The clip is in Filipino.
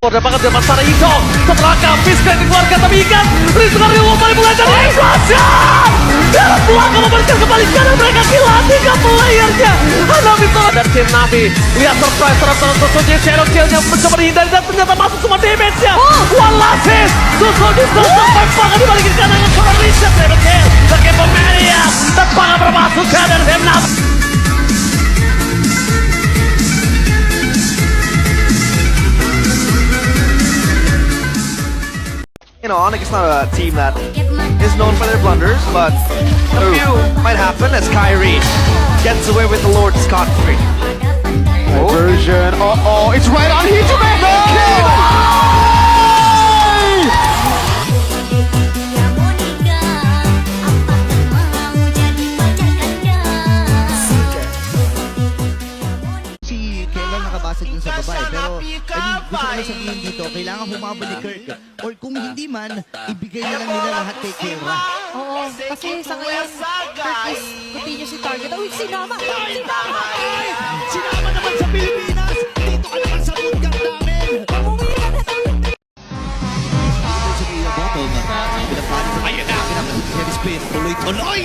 Dapat dia pasar hijau setelah kapis dan dikeluarkan tapi ikan Rizka Rio kembali mulai dari Inflation dalam belakang memberikan kembali karena mereka kehilangan 3 playernya Hanabi dan tim Navi lihat surprise terhadap Susuji Shadow Kill-nya mencoba dihindari dan ternyata masuk semua damage-nya one last hit Susuji sampai pangan dibalikin kanan seorang Richard Shadow Kill dari Pemania dan pangan bermasuk dari tim Navi. You know, Onyx is not a team that is known for their blunders, but a few might happen as Kyrie gets away with the Lord scot-free. Version. Uh-oh, it's right on here to make the kill! Si Kailan nakabasag dun sa babae, pero I mean, gusto ko lang sabihin dito, kailangan humabol ni Kirk. Or kung hindi man, ibigay na lang nila lahat kay Kira. Oo, kasi sa ngayon, Kirk is continuous target. Uy, sinama! Sinama! Sinama naman sa Pilipinas! Dito ka naman sa bootcamp namin! Umuwi ka na tayo! Dito sa Kira Bottom, pinapari sa akin ang heavy spin, tuloy-tuloy!